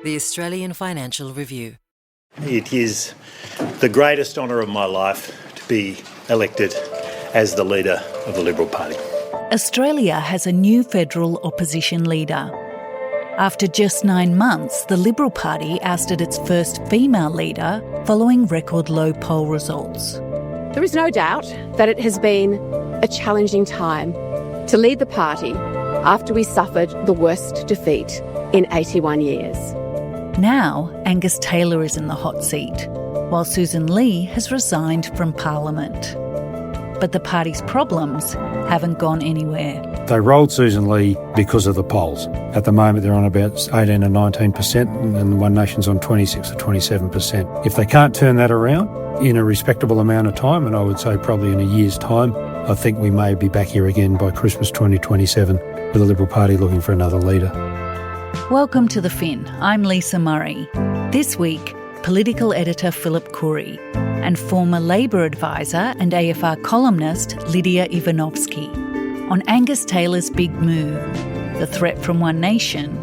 The Australian Financial Review. It is the greatest honour of my life to be elected as the leader of the Liberal Party. Australia has a new federal opposition leader. After just 9 months, the Liberal Party ousted its first female leader following record low poll results. There is no doubt that it has been a challenging time to lead the party after we suffered the worst defeat in 81 years. Now, Angus Taylor is in the hot seat, while Susan Lee has resigned from Parliament. But the party's problems haven't gone anywhere. They rolled Susan Lee because of the polls. At the moment, they're on about 18 and 19%, and One Nation's on 26 or 27%. If they can't turn that around in a respectable amount of time, and I would say probably in a year's time, I think we may be back here again by Christmas 2027 with the Liberal Party looking for another leader. Welcome to The Fin. I'm Lisa Murray. This week, political editor Phillip Coorey and former Labor advisor and AFR columnist Lidija Ivanovski on Angus Taylor's big move, the threat from One Nation,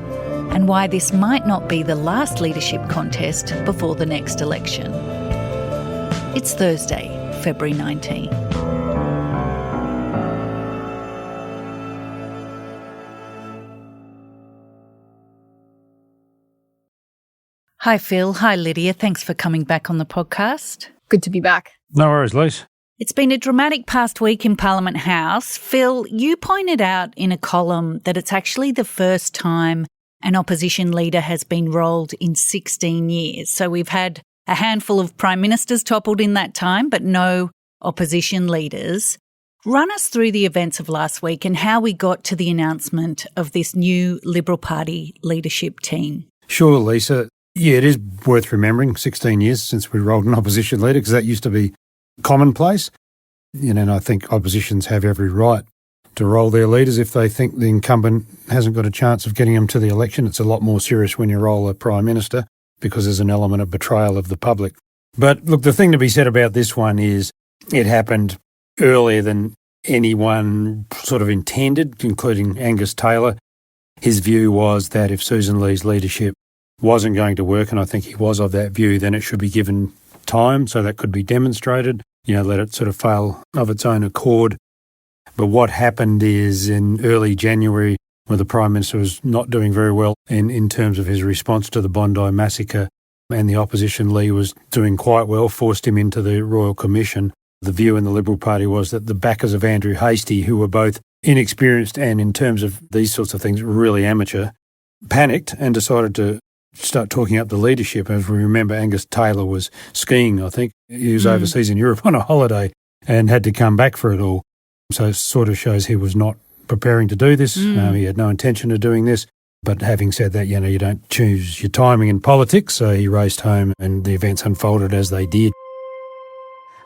and why this might not be the last leadership contest before the next election. It's Thursday, February 19. Hi Phil, hi Lydia, thanks for coming back on the podcast. Good to be back. No worries, Lise. It's been a dramatic past week in Parliament House. Phil, you pointed out in a column that it's actually the first time an opposition leader has been rolled in 16 years. So we've had a handful of prime ministers toppled in that time, but no opposition leaders. Run us through the events of last week and how we got to the announcement of this new Liberal Party leadership team. Sure, Lisa. Yeah, it is worth remembering 16 years since we rolled an opposition leader, because that used to be commonplace. And I think oppositions have every right to roll their leaders if they think the incumbent hasn't got a chance of getting them to the election. It's a lot more serious when you roll a prime minister because there's an element of betrayal of the public. But look, the thing to be said about this one is it happened earlier than anyone sort of intended, including Angus Taylor. His view was that if Susan Lee's leadership wasn't going to work, and I think he was of that view, then it should be given time so that could be demonstrated, let it sort of fail of its own accord. But what happened is in early January, when the Prime Minister was not doing very well in terms of his response to the Bondi massacre, and the opposition Lee was doing quite well, forced him into the Royal Commission. The view in the Liberal Party was that the backers of Andrew Hastie, who were both inexperienced and in terms of these sorts of things really amateur, panicked and decided to start talking up the leadership. As we remember, Angus Taylor was skiing, I think. He was overseas in Europe on a holiday and had to come back for it all. So it sort of shows he was not preparing to do this. He had no intention of doing this. But having said that, you don't choose your timing in politics. So he raced home and the events unfolded as they did.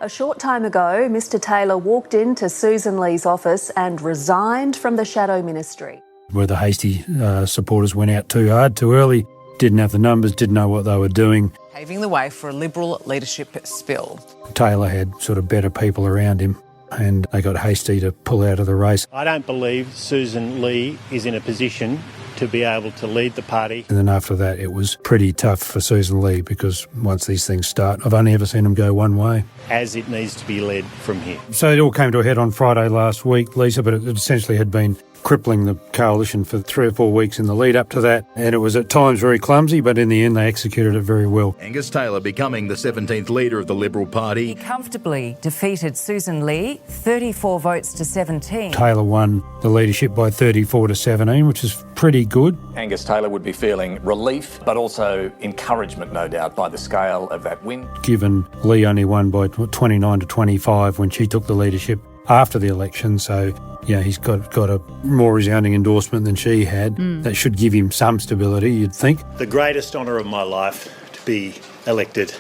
A short time ago, Mr Taylor walked into Susan Lee's office and resigned from the shadow ministry. Where the Hastie supporters went out too hard, too early, didn't have the numbers, didn't know what they were doing. Paving the way for a Liberal leadership spill. Taylor had sort of better people around him and they got Hastie to pull out of the race. I don't believe Susan Lee is in a position to be able to lead the party. And then after that, it was pretty tough for Susan Lee because once these things start, I've only ever seen them go one way. As it needs to be led from here. So it all came to a head on Friday last week, Lisa, but it essentially had been crippling the coalition for 3 or 4 weeks in the lead up to that. And it was at times very clumsy, but in the end they executed it very well. Angus Taylor becoming the 17th leader of the Liberal Party. He comfortably defeated Susan Lee, 34 votes to 17. Taylor won the leadership by 34 to 17, which is pretty good. Angus Taylor would be feeling relief, but also encouragement, no doubt, by the scale of that win. Given Lee only won by 29 to 25 when she took the leadership after the election, so he's got a more resounding endorsement than she had. That should give him some stability, you'd think. The greatest honour of my life to be elected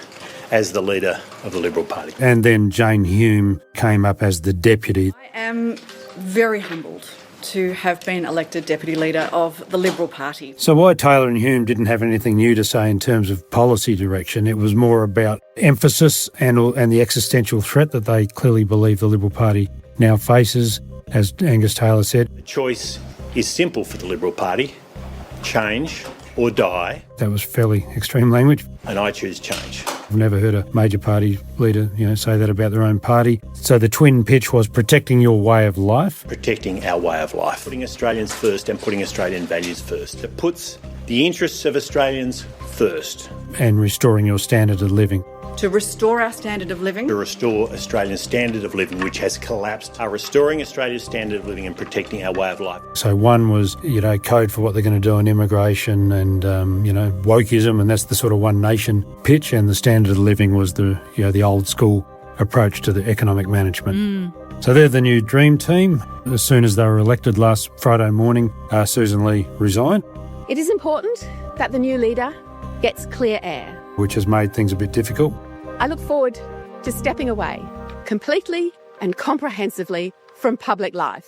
as the leader of the Liberal Party. And then Jane Hume came up as the deputy. I am very humbled to have been elected Deputy Leader of the Liberal Party. So why Taylor and Hume didn't have anything new to say in terms of policy direction, it was more about emphasis and the existential threat that they clearly believe the Liberal Party now faces, as Angus Taylor said. The choice is simple for the Liberal Party: change or die. That was fairly extreme language. And I choose change. I've never heard a major party leader, say that about their own party. So the twin pitch was protecting your way of life. Protecting our way of life. Putting Australians first and putting Australian values first. It puts the interests of Australians first. And restoring your standard of living. To restore our standard of living. To restore Australia's standard of living, which has collapsed. Are restoring Australia's standard of living and protecting our way of life. So one was, code for what they're going to do on immigration and, wokeism, and that's the sort of one nation pitch. And the standard of living was the old school approach to the economic management. So they're the new dream team. As soon as they were elected last Friday morning, Susan Lee resigned. It is important that the new leader gets clear air, which has made things a bit difficult. I look forward to stepping away completely and comprehensively from public life.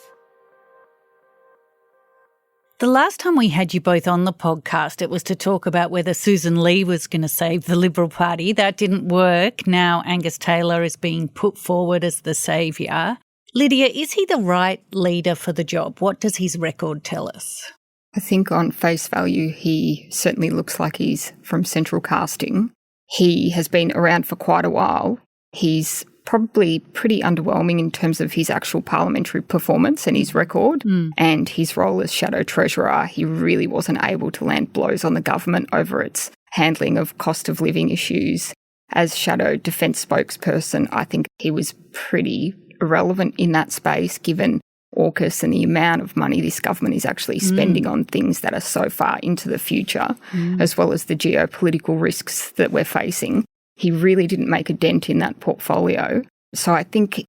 The last time we had you both on the podcast, it was to talk about whether Susan Lee was going to save the Liberal Party. That didn't work. Now Angus Taylor is being put forward as the saviour. Lidija, is he the right leader for the job? What does his record tell us? I think on face value, he certainly looks like he's from central casting. He has been around for quite a while. He's probably pretty underwhelming in terms of his actual parliamentary performance and his record and his role as shadow treasurer. He really wasn't able to land blows on the government over its handling of cost of living issues. As shadow defence spokesperson, I think he was pretty irrelevant in that space, given AUKUS and the amount of money this government is actually spending on things that are so far into the future, as well as the geopolitical risks that we're facing. He really didn't make a dent in that portfolio. So I think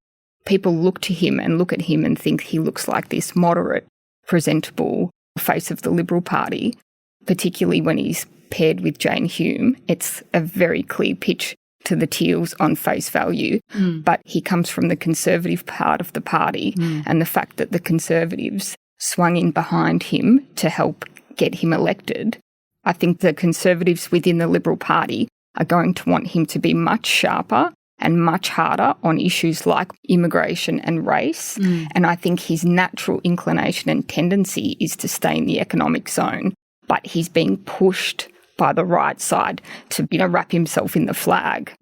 people look to him and look at him and think he looks like this moderate, presentable face of the Liberal Party, particularly when he's paired with Jane Hume. It's a very clear pitch to the Teals on face value, but he comes from the Conservative part of the party, and the fact that the Conservatives swung in behind him to help get him elected, I think the Conservatives within the Liberal Party are going to want him to be much sharper and much harder on issues like immigration and race, and I think his natural inclination and tendency is to stay in the economic zone, but he's being pushed by the right side to, wrap himself in the flag.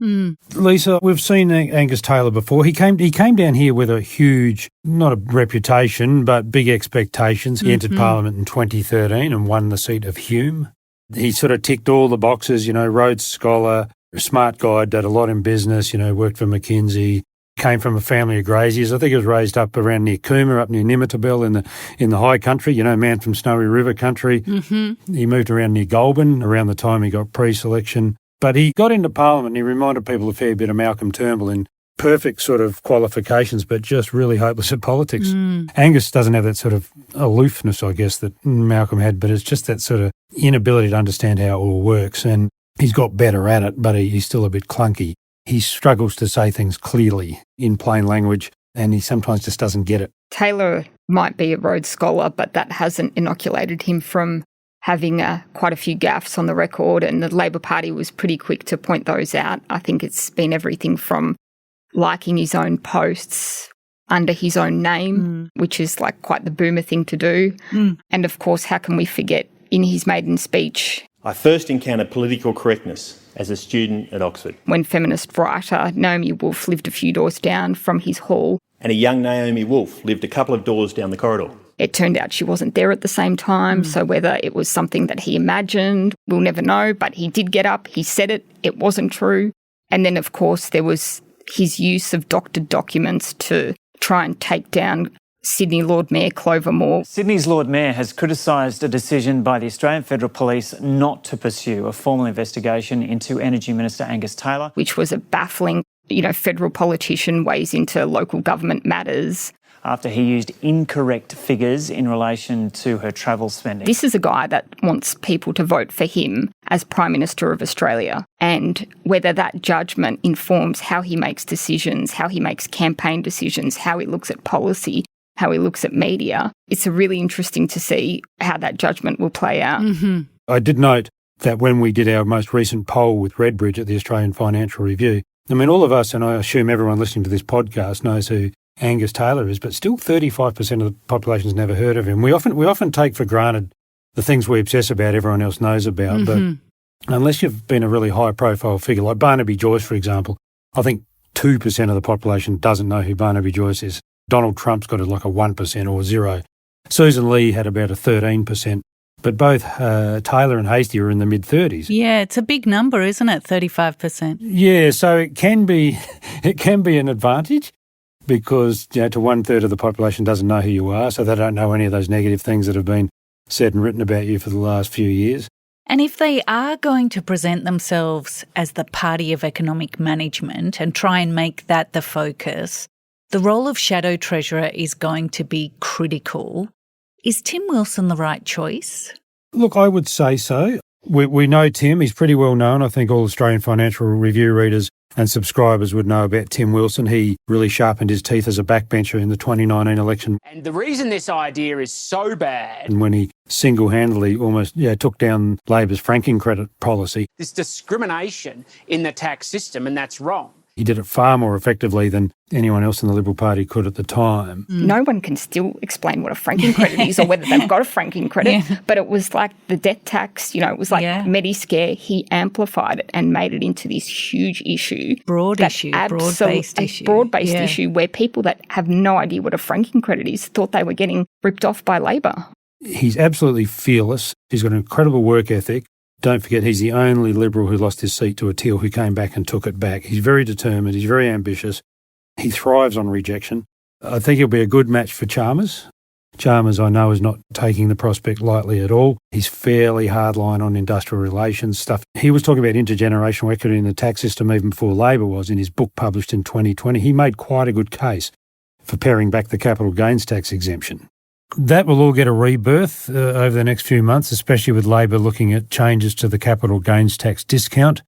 Lisa, we've seen Angus Taylor before. He came down here with a huge, not a reputation, but big expectations. He entered Parliament in 2013 and won the seat of Hume. He sort of ticked all the boxes, Rhodes Scholar, a smart guy, did a lot in business, worked for McKinsey, came from a family of graziers. I think he was raised up around near Cooma, up near Nimitabel in the high country, man from Snowy River country. He moved around near Goulburn around the time he got pre-selection. But he got into Parliament and he reminded people a fair bit of Malcolm Turnbull in perfect sort of qualifications, but just really hopeless at politics. Angus doesn't have that sort of aloofness, I guess, that Malcolm had, but it's just that sort of inability to understand how it all works. And he's got better at it, but he's still a bit clunky. He struggles to say things clearly in plain language, and he sometimes just doesn't get it. Taylor might be a Rhodes Scholar, but that hasn't inoculated him from having quite a few gaffes on the record, and the Labor Party was pretty quick to point those out. I think it's been everything from liking his own posts under his own name, which is like quite the boomer thing to do. And of course, how can we forget in his maiden speech? I first encountered political correctness as a student at Oxford, when feminist writer Naomi Wolf lived a few doors down from his hall. And a young Naomi Wolf lived a couple of doors down the corridor. It turned out she wasn't there at the same time, so whether it was something that he imagined, we'll never know, but he did get up, he said it wasn't true. And then, of course, there was his use of doctored documents to try and take down Sydney Lord Mayor Clover Moore. Sydney's Lord Mayor has criticised a decision by the Australian Federal Police not to pursue a formal investigation into Energy Minister Angus Taylor, which was a baffling, federal politician weighs into local government matters. After he used incorrect figures in relation to her travel spending. This is a guy that wants people to vote for him as Prime Minister of Australia, and whether that judgment informs how he makes decisions, how he makes campaign decisions, how he looks at policy, how he looks at media, it's really interesting to see how that judgment will play out. I did note that when we did our most recent poll with Redbridge at the Australian Financial Review, all of us, and I assume everyone listening to this podcast knows who Angus Taylor is, but still 35% of the population's never heard of him. We often take for granted the things we obsess about, everyone else knows about. Mm-hmm. But unless you've been a really high-profile figure, like Barnaby Joyce, for example, I think 2% of the population doesn't know who Barnaby Joyce is. Donald Trump's got like a 1% or 0. Susan Lee had about a 13%. But both Taylor and Hastie are in the mid-30s. Yeah, it's a big number, isn't it? 35%. Yeah, so it can be an advantage because, to 1/3 of the population doesn't know who you are, so they don't know any of those negative things that have been said and written about you for the last few years. And if they are going to present themselves as the party of economic management and try and make that the focus, the role of Shadow Treasurer is going to be critical. Is Tim Wilson the right choice? Look, I would say so. We know Tim. He's pretty well known. I think all Australian Financial Review readers and subscribers would know about Tim Wilson. He really sharpened his teeth as a backbencher in the 2019 election. And the reason this idea is so bad... And when he single-handedly almost took down Labor's franking credit policy. This discrimination in the tax system, and that's wrong. He did it far more effectively than anyone else in the Liberal Party could at the time. No one can still explain what a franking credit is or whether they've got a franking credit, but it was like the death tax, it was like Mediscare. He amplified it and made it into this huge issue. Broad-based issue where people that have no idea what a franking credit is thought they were getting ripped off by Labor. He's absolutely fearless. He's got an incredible work ethic. Don't forget, he's the only Liberal who lost his seat to a Teal who came back and took it back. He's very determined. He's very ambitious. He thrives on rejection. I think he'll be a good match for Chalmers. Chalmers, I know, is not taking the prospect lightly at all. He's fairly hardline on industrial relations stuff. He was talking about intergenerational equity in the tax system even before Labor was in his book published in 2020. He made quite a good case for paring back the capital gains tax exemption. That will all get a rebirth over the next few months, especially with Labor looking at changes to the capital gains tax discount.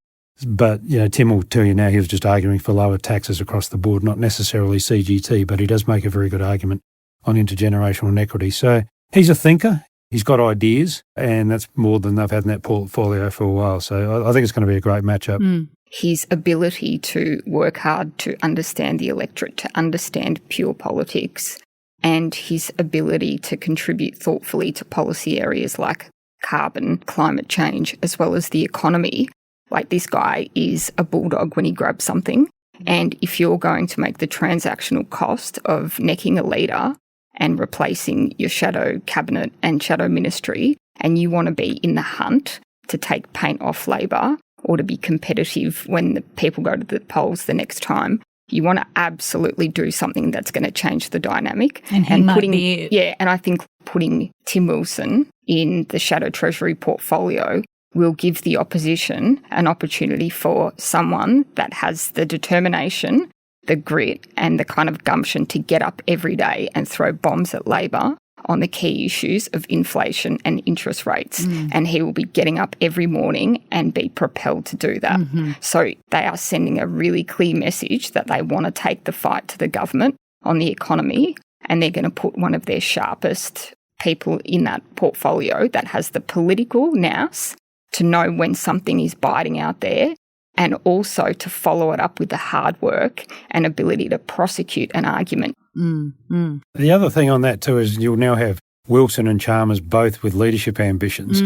But, Tim will tell you now he was just arguing for lower taxes across the board, not necessarily CGT, but he does make a very good argument on intergenerational inequity. So he's a thinker, he's got ideas, and that's more than they've had in that portfolio for a while. So I think it's going to be a great matchup. His ability to work hard to understand the electorate, to understand pure politics, and his ability to contribute thoughtfully to policy areas like carbon, climate change, as well as the economy. Like, this guy is a bulldog when he grabs something. And if you're going to make the transactional cost of necking a leader and replacing your shadow cabinet and shadow ministry, and you want to be in the hunt to take paint off Labor or to be competitive when the people go to the polls the next time, you want to absolutely do something that's going to change the dynamic. And he might be it. Yeah, and I think putting Tim Wilson in the Shadow Treasury portfolio will give the opposition an opportunity for someone that has the determination, the grit and the kind of gumption to get up every day and throw bombs at Labor on the key issues of inflation and interest rates. And he will be getting up every morning and be propelled to do that. So they are sending a really clear message that they want to take the fight to the government on the economy, and they're going to put one of their sharpest people in that portfolio that has the political nous to know when something is biting out there, and also to follow it up with the hard work and ability to prosecute an argument. The other thing on that too is you'll now have Wilson and Chalmers both with leadership ambitions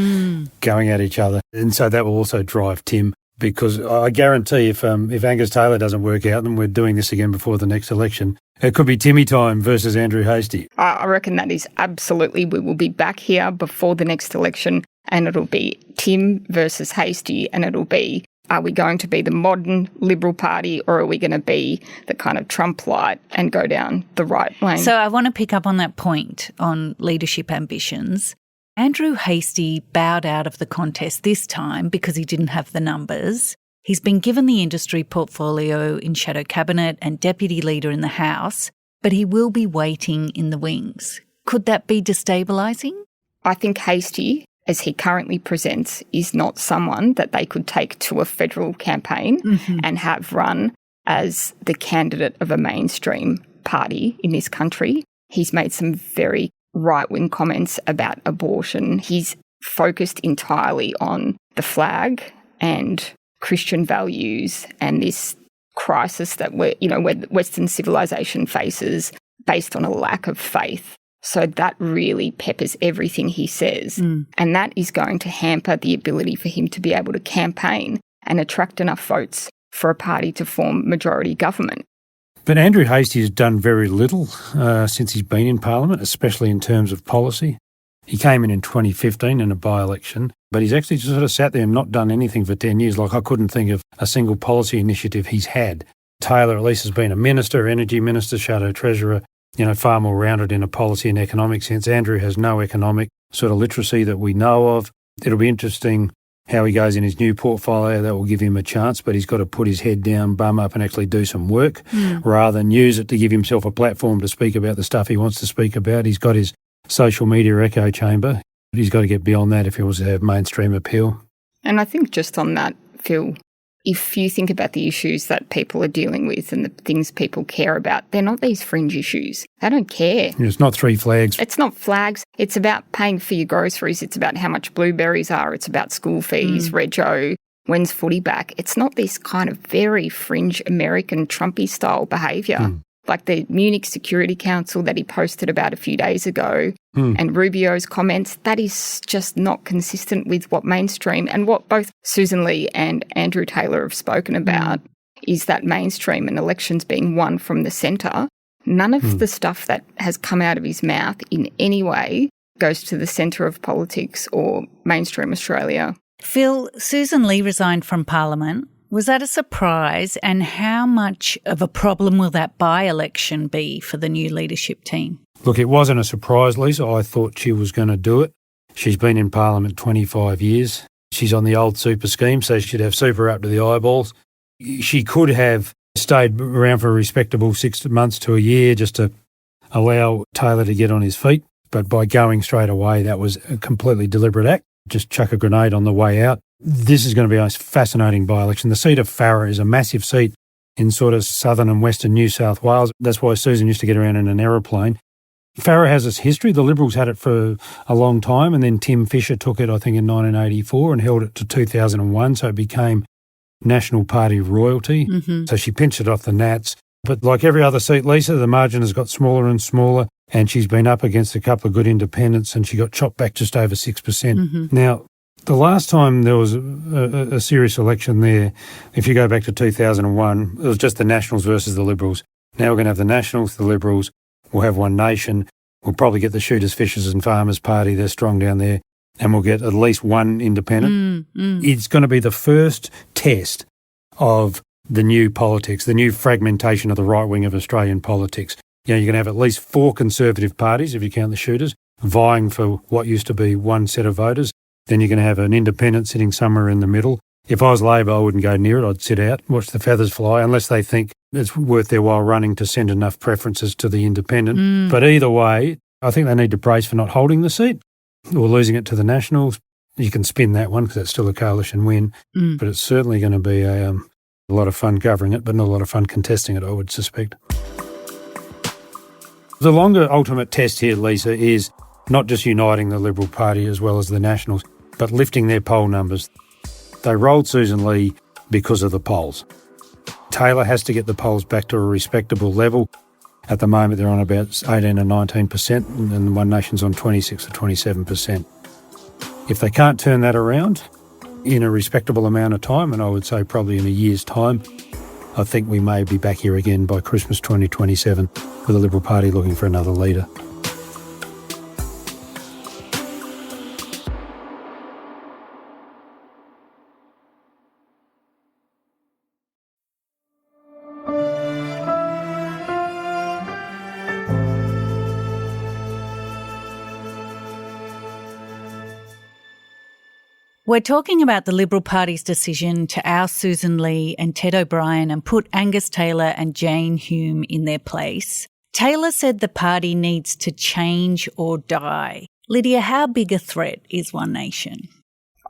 going at each other. And so that will also drive Tim, because I guarantee if Angus Taylor doesn't work out, and we're doing this again before the next election, it could be Timmy time versus Andrew Hastie. I reckon that is absolutely, we will be back here before the next election and it'll be Tim versus Hastie, and it'll be, are we going to be the modern Liberal Party or are we going to be the kind of Trump light and go down the right lane? So I want to pick up on that point on leadership ambitions. Andrew Hastie bowed out of the contest this time because he didn't have the numbers. He's been given the industry portfolio in Shadow Cabinet and Deputy Leader in the House, but he will be waiting in the wings. Could that be destabilising? I think Hastie, as he currently presents, is not someone that they could take to a federal campaign and have run as the candidate of a mainstream party in this country. He's made some very right-wing comments about abortion. He's focused entirely on the flag and Christian values and this crisis that where Western civilization faces based on a lack of faith So that really peppers everything he says. And that is going to hamper the ability for him to be able to campaign and attract enough votes for a party to form majority government. But Andrew Hastie has done very little since he's been in Parliament, especially in terms of policy. He came in 2015 in a by-election, but he's actually just sort of sat there and not done anything for 10 years. Like, I couldn't think of a single policy initiative he's had. Taylor at least has been a minister, energy minister, shadow treasurer, far more rounded in a policy and economic sense. Andrew has no economic sort of literacy that we know of. It'll be interesting how he goes in his new portfolio. That will give him a chance, but he's got to put his head down, bum up and actually do some work rather than use it to give himself a platform to speak about the stuff he wants to speak about. He's got his social media echo chamber. He's got to get beyond that if he wants to have mainstream appeal. And I think just on that, Phil, if you think about the issues that people are dealing with and the things people care about, they're not these fringe issues. They don't care. It's not three flags. It's not flags. It's about paying for your groceries. It's about how much blueberries are. It's about school fees, rego, when's footy back. It's not this kind of very fringe American Trumpy style behaviour. Like the Munich Security Council that he posted about a few days ago and Rubio's comments, that is just not consistent with what mainstream and what both Susan Lee and Andrew Taylor have spoken about is that mainstream and elections being won from the centre. None of the stuff that has come out of his mouth in any way goes to the centre of politics or mainstream Australia. Phil, Susan Lee resigned from Parliament. Was that a surprise, and how much of a problem will that by-election be for the new leadership team? Look, it wasn't a surprise, Lisa. I thought she was going to do it. She's been in Parliament 25 years. She's on the old super scheme, so she'd have super up to the eyeballs. She could have stayed around for a respectable 6 months to a year just to allow Taylor to get on his feet, but by going straight away, that was a completely deliberate act. Just chuck a grenade on the way out. This is going to be a fascinating by-election. The seat of Farrer is a massive seat in sort of southern and western New South Wales. That's why Susan used to get around in an aeroplane. Farrer has its history. The Liberals had it for a long time, and then Tim Fischer took it, I think, in 1984 and held it to 2001, so it became National Party royalty. So she pinched it off the Nats. But like every other seat, Lisa, the margin has got smaller and smaller, and she's been up against a couple of good independents, and she got chopped back just over 6%. Now, the last time there was a serious election there, if you go back to 2001, it was just the Nationals versus the Liberals. Now we're going to have the Nationals, the Liberals, we'll have One Nation, we'll probably get the Shooters, Fishers and Farmers Party, they're strong down there, and we'll get at least one independent. It's going to be the first test of the new politics, the new fragmentation of the right wing of Australian politics. You're going to have at least 4 Conservative parties, if you count the Shooters, vying for what used to be one set of voters. Then you're going to have an independent sitting somewhere in the middle. If I was Labor, I wouldn't go near it. I'd sit out, watch the feathers fly, unless they think it's worth their while running to send enough preferences to the independent. But either way, I think they need to brace for not holding the seat or losing it to the Nationals. You can spin that one because it's still a coalition win, but it's certainly going to be a lot of fun covering it, but not a lot of fun contesting it, I would suspect. The longer ultimate test here, Lisa, is not just uniting the Liberal Party as well as the Nationals, but lifting their poll numbers. They rolled Susan Lee because of the polls. Taylor has to get the polls back to a respectable level. At the moment, they're on about 18 and 19%, and One Nation's on 26 or 27%. If they can't turn that around in a respectable amount of time, and I would say probably in a year's time, I think we may be back here again by Christmas 2027 with the Liberal Party looking for another leader. We're talking about the Liberal Party's decision to oust Susan Lee and Ted O'Brien and put Angus Taylor and Jane Hume in their place. Taylor said the party needs to change or die. Lidija, how big a threat is One Nation?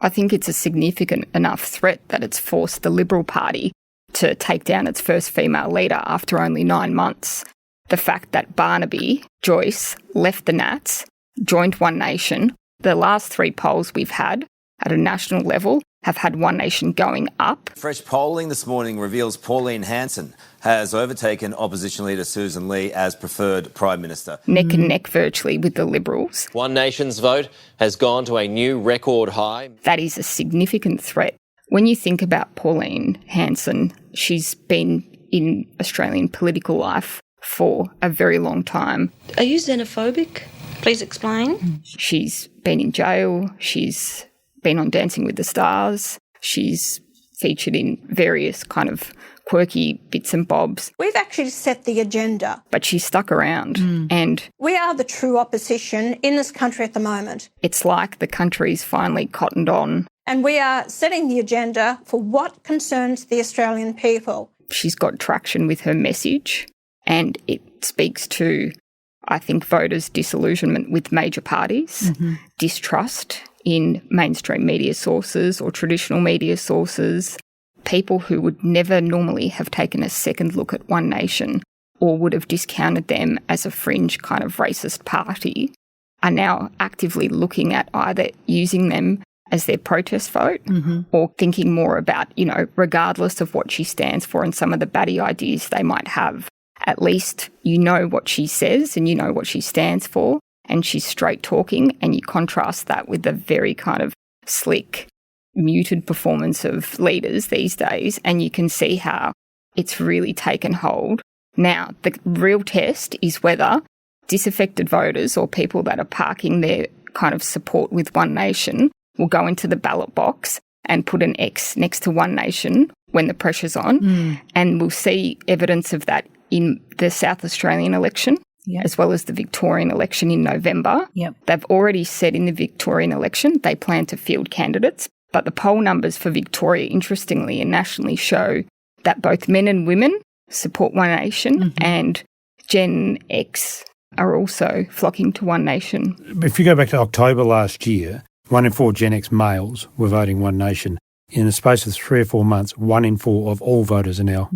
I think it's a significant enough threat that it's forced the Liberal Party to take down its first female leader after only 9 months. The fact that Barnaby Joyce left the Nats, joined One Nation, the last 3 polls we've had at a national level have had One Nation going up. Fresh polling this morning reveals Pauline Hanson has overtaken opposition leader Susan Lee as preferred Prime Minister. Neck and neck virtually with the Liberals. One Nation's vote has gone to a new record high. That is a significant threat. When you think about Pauline Hanson, she's been in Australian political life for a very long time. Are you xenophobic? Please explain. She's been in jail. She's been on Dancing with the Stars. She's featured in various kind of quirky bits and bobs. We've actually set the agenda. But she's stuck around and we are the true opposition in this country at the moment. It's like the country's finally cottoned on. And we are setting the agenda for what concerns the Australian people. She's got traction with her message and it speaks to, I think, voters' disillusionment with major parties, distrust in mainstream media sources or traditional media sources. People who would never normally have taken a second look at One Nation or would have discounted them as a fringe kind of racist party are now actively looking at either using them as their protest vote or thinking more about, regardless of what she stands for and some of the batty ideas they might have, at least you know what she says and you know what she stands for and she's straight talking, and you contrast that with the very kind of slick, muted performance of leaders these days, and you can see how it's really taken hold. Now, the real test is whether disaffected voters or people that are parking their kind of support with One Nation will go into the ballot box and put an X next to One Nation when the pressure's on, and we'll see evidence of that in the South Australian election. As well as the Victorian election in November. They've already said in the Victorian election they plan to field candidates, but the poll numbers for Victoria, interestingly and nationally, show that both men and women support One Nation and Gen X are also flocking to One Nation. If you go back to October last year, 1 in 4 Gen X males were voting One Nation. In the space of 3 or 4 months, 1 in 4 of all voters are now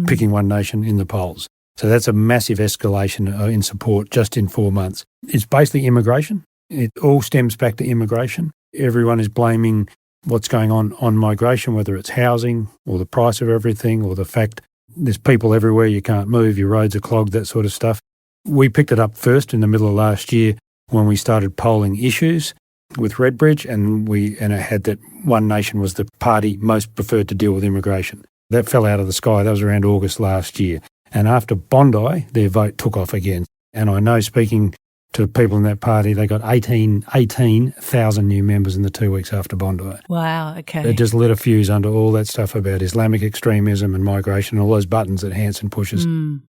picking One Nation in the polls. So that's a massive escalation in support just in 4 months. It's basically immigration. It all stems back to immigration. Everyone is blaming what's going on migration, whether it's housing or the price of everything or the fact there's people everywhere, you can't move, your roads are clogged, that sort of stuff. We picked it up first in the middle of last year when we started polling issues with Redbridge, and it had that One Nation was the party most preferred to deal with immigration. That fell out of the sky. That was around August last year. And after Bondi, their vote took off again. And I know, speaking to people in that party, they got 18,000 new members in the 2 weeks after Bondi. Wow, okay. They just lit a fuse under all that stuff about Islamic extremism and migration and all those buttons that Hanson pushes.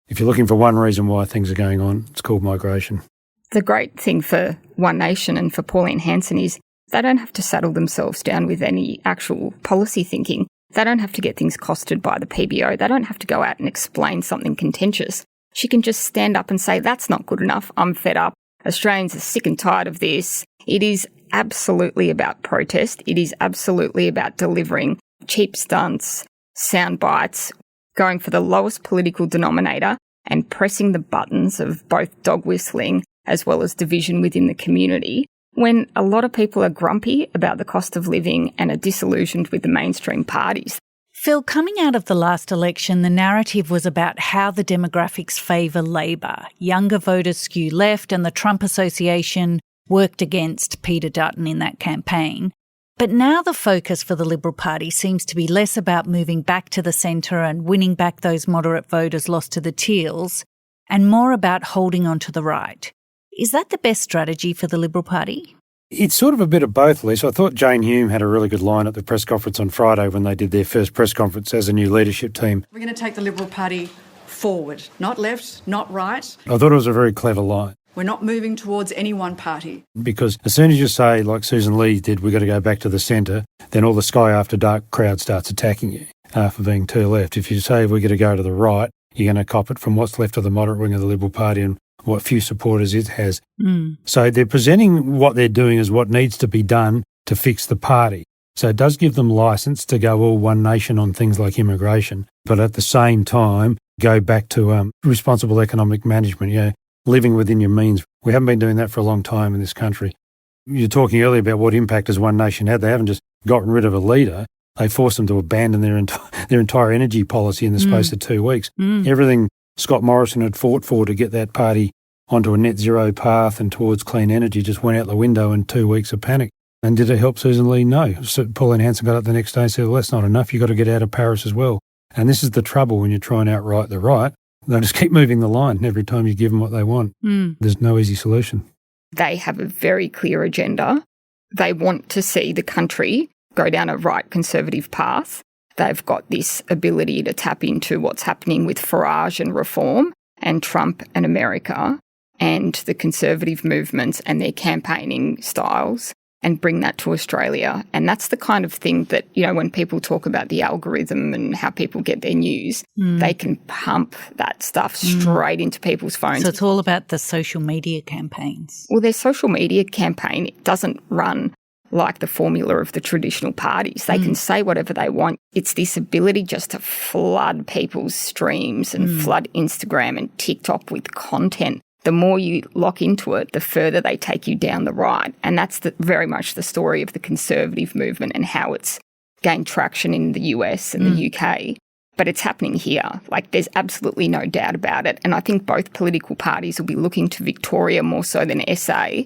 If you're looking for one reason why things are going on, it's called migration. The great thing for One Nation and for Pauline Hanson is they don't have to saddle themselves down with any actual policy thinking. They don't have to get things costed by the PBO. They don't have to go out and explain something contentious. She can just stand up and say, that's not good enough. I'm fed up. Australians are sick and tired of this. It is absolutely about protest. It is absolutely about delivering cheap stunts, sound bites, going for the lowest political denominator and pressing the buttons of both dog whistling as well as division within the community, when a lot of people are grumpy about the cost of living and are disillusioned with the mainstream parties. Phil, coming out of the last election, the narrative was about how the demographics favour Labor. Younger voters skew left, and the Trump Association worked against Peter Dutton in that campaign. But now the focus for the Liberal Party seems to be less about moving back to the centre and winning back those moderate voters lost to the Teals, and more about holding on to the right. Is that the best strategy for the Liberal Party? It's sort of a bit of both, Lisa. I thought Jane Hume had a really good line at the press conference on Friday when they did their first press conference as a new leadership team. We're going to take the Liberal Party forward, not left, not right. I thought it was a very clever line. We're not moving towards any one party. Because as soon as you say, like Susan Lee did, we've got to go back to the centre, then all the Sky After Dark crowd starts attacking you for being too left. If you say we're going to go to the right, you're going to cop it from what's left of the moderate wing of the Liberal Party and what few supporters it has. So they're presenting what they're doing as what needs to be done to fix the party. So it does give them licence to go all One Nation on things like immigration, but at the same time go back to responsible economic management, living within your means. We haven't been doing that for a long time in this country. You're talking earlier about what impact has One Nation had. They haven't just gotten rid of a leader, they forced them to abandon their entire energy policy in the space of 2 weeks. Everything Scott Morrison had fought for to get that party onto a net zero path and towards clean energy just went out the window in 2 weeks of panic. And did it help Susan Lee? No. So Pauline Hanson got up the next day and said, well, that's not enough. You've got to get out of Paris as well. And this is the trouble when you try and outright the right. They'll just keep moving the line every time you give them what they want. There's no easy solution. They have a very clear agenda. They want to see the country go down a right conservative path. They've got this ability to tap into what's happening with Farage and Reform and Trump and America and the conservative movements and their campaigning styles and bring that to Australia. And that's the kind of thing that, you know, when people talk about the algorithm and how people get their news, they can pump that stuff straight into people's phones. So it's all about the social media campaigns. Well, their social media campaign doesn't run like the formula of the traditional parties. They can say whatever they want. It's this ability just to flood people's streams and flood Instagram and TikTok with content. The more you lock into it, the further they take you down the right. And that's very much the story of the conservative movement and how it's gained traction in the US and the UK. But it's happening here. Like, there's absolutely no doubt about it. And I think both political parties will be looking to Victoria more so than SA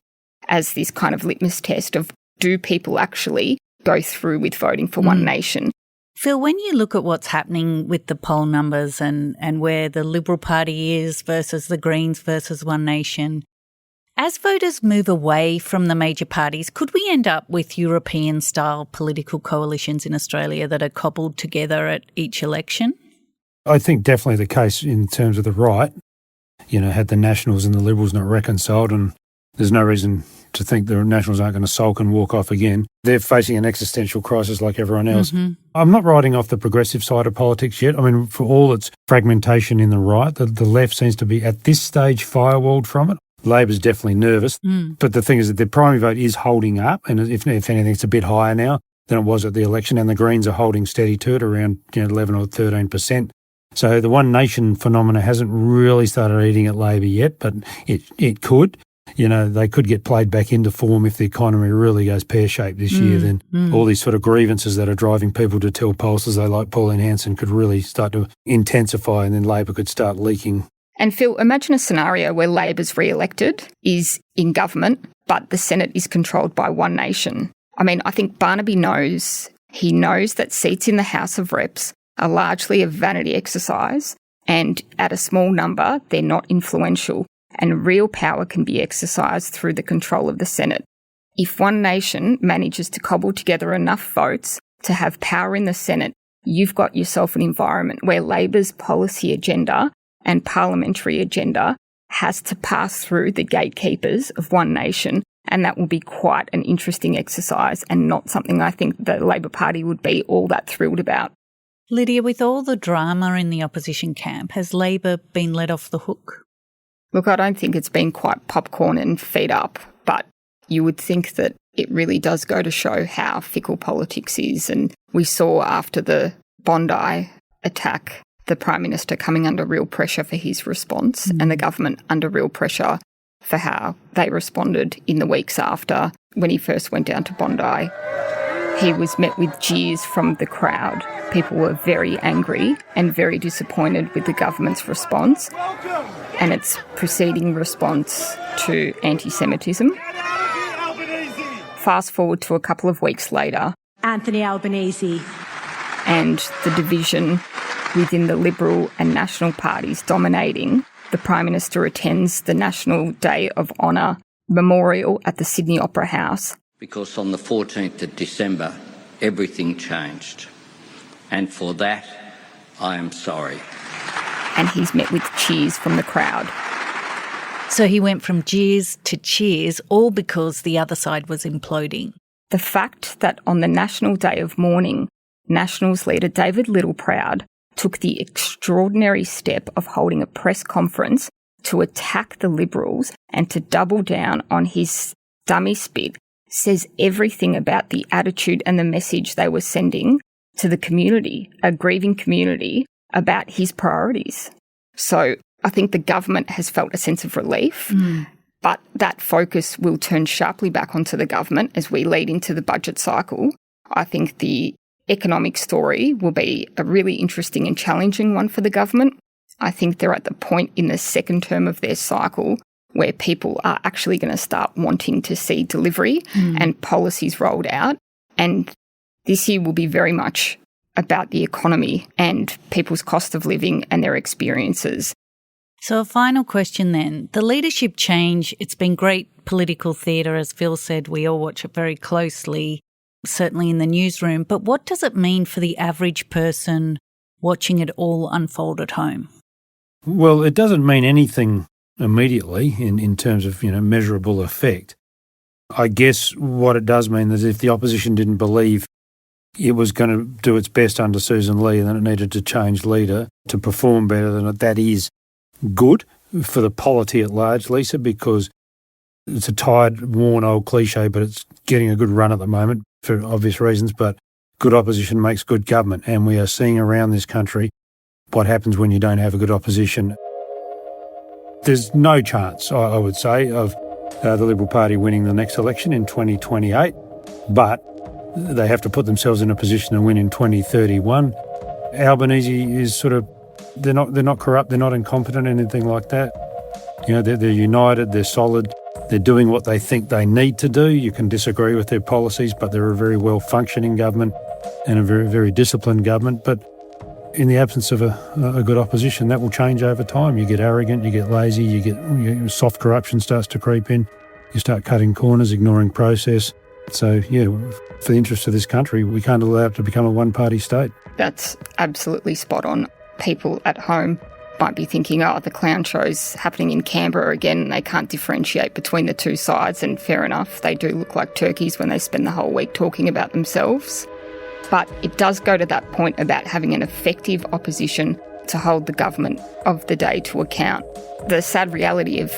as this kind of litmus test of, do people actually go through with voting for One Nation? Phil, when you look at what's happening with the poll numbers and where the Liberal Party is versus the Greens versus One Nation, as voters move away from the major parties, could we end up with European-style political coalitions in Australia that are cobbled together at each election? I think definitely the case in terms of the right. You know, had the Nationals and the Liberals not reconciled, and there's no reason to think the Nationals aren't going to sulk and walk off again. They're facing an existential crisis like everyone else. I'm not writing off the progressive side of politics yet. I mean, for all its fragmentation in the right, the left seems to be at this stage firewalled from it. Labor's definitely nervous. But the thing is that their primary vote is holding up, and if anything, it's a bit higher now than it was at the election, and the Greens are holding steady to it around 11 or 13%. So the One Nation phenomena hasn't really started eating at Labor yet, but it could. You know, they could get played back into form if the economy really goes pear-shaped this year. Then all these sort of grievances that are driving people to tell pollsters they like Pauline Hanson could really start to intensify, and then Labor could start leaking. And Phil, imagine a scenario where Labor's re-elected, is in government, but the Senate is controlled by One Nation. I mean, I think Barnaby knows that seats in the House of Reps are largely a vanity exercise, and at a small number, they're not influential. And real power can be exercised through the control of the Senate. If One Nation manages to cobble together enough votes to have power in the Senate, you've got yourself an environment where Labor's policy agenda and parliamentary agenda has to pass through the gatekeepers of One Nation, and that will be quite an interesting exercise and not something I think the Labor Party would be all that thrilled about. Lidija, with all the drama in the opposition camp, has Labor been let off the hook? Look, I don't think it's been quite popcorn and feed up, but you would think that it really does go to show how fickle politics is. And we saw after the Bondi attack, the Prime Minister coming under real pressure for his response and the government under real pressure for how they responded in the weeks after. When he first went down to Bondi, he was met with jeers from the crowd. People were very angry and very disappointed with the government's response and its preceding response to anti-Semitism. Fast forward to a couple of weeks later. Anthony Albanese. And the division within the Liberal and National parties dominating. The Prime Minister attends the National Day of Honour memorial at the Sydney Opera House. Because on the 14th of December, everything changed. And for that, I am sorry. And he's met with cheers from the crowd. So he went from jeers to cheers, all because the other side was imploding. The fact that on the National Day of Mourning, Nationals leader David Littleproud took the extraordinary step of holding a press conference to attack the Liberals and to double down on his dummy spit says everything about the attitude and the message they were sending to the community, a grieving community, about his priorities. So I think the government has felt a sense of relief, but that focus will turn sharply back onto the government as we lead into the budget cycle. I think the economic story will be a really interesting and challenging one for the government. I think they're at the point in the second term of their cycle where people are actually going to start wanting to see delivery and policies rolled out. And this year will be very much about the economy and people's cost of living and their experiences. So a final question then. The leadership change, it's been great political theatre, as Phil said. We all watch it very closely, certainly in the newsroom. But what does it mean for the average person watching it all unfold at home? Well, it doesn't mean anything immediately in terms of, measurable effect. I guess what it does mean is if the opposition didn't believe it was going to do its best under Susan Lee and then it needed to change leader to perform better than it, that is good for the polity at large, Lisa, because it's a tired, worn old cliche, but it's getting a good run at the moment for obvious reasons. But good opposition makes good government, and we are seeing around this country what happens when you don't have a good opposition. There's no chance, I would say, of the Liberal Party winning the next election in 2028, but they have to put themselves in a position to win in 2031. Albanese is they're not corrupt, they're not incompetent, anything like that. They're united, they're solid, they're doing what they think they need to do. You can disagree with their policies, but they're a very well-functioning government and a very, very disciplined government. But in the absence of a good opposition, that will change over time. You get arrogant, you get lazy, you get soft corruption starts to creep in. You start cutting corners, ignoring process. So, for the interest of this country, we can't allow it to become a one-party state. That's absolutely spot on. People at home might be thinking, the clown show's happening in Canberra again, and they can't differentiate between the two sides, and fair enough, they do look like turkeys when they spend the whole week talking about themselves. But it does go to that point about having an effective opposition to hold the government of the day to account. The sad reality of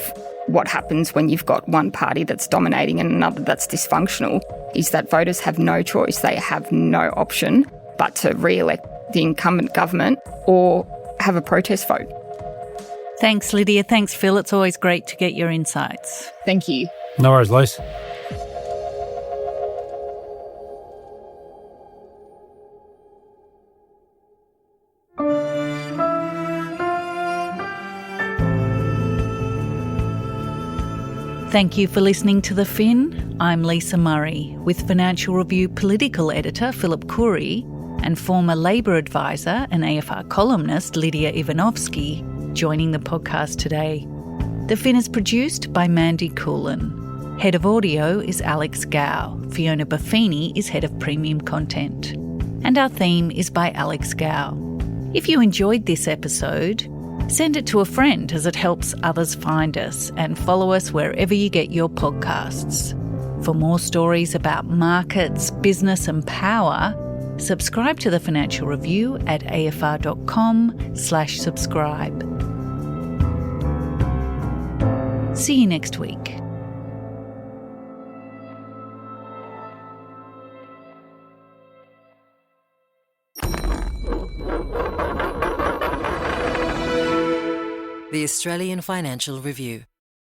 what happens when you've got one party that's dominating and another that's dysfunctional is that voters have no choice. They have no option but to re-elect the incumbent government or have a protest vote. Thanks, Lydia. Thanks, Phil. It's always great to get your insights. Thank you. No worries, Lise. Thank you for listening to The Fin. I'm Lisa Murray, with Financial Review political editor Phillip Coorey and former Labor advisor and AFR columnist Lidija Ivanovski joining the podcast today. The Fin is produced by Mandy Coolin. Head of audio is Alex Gow. Fiona Buffini is head of premium content. And our theme is by Alex Gow. If you enjoyed this episode, send it to a friend as it helps others find us, and follow us wherever you get your podcasts. For more stories about markets, business and power, subscribe to the Financial Review at afr.com/subscribe. See you next week. The Australian Financial Review.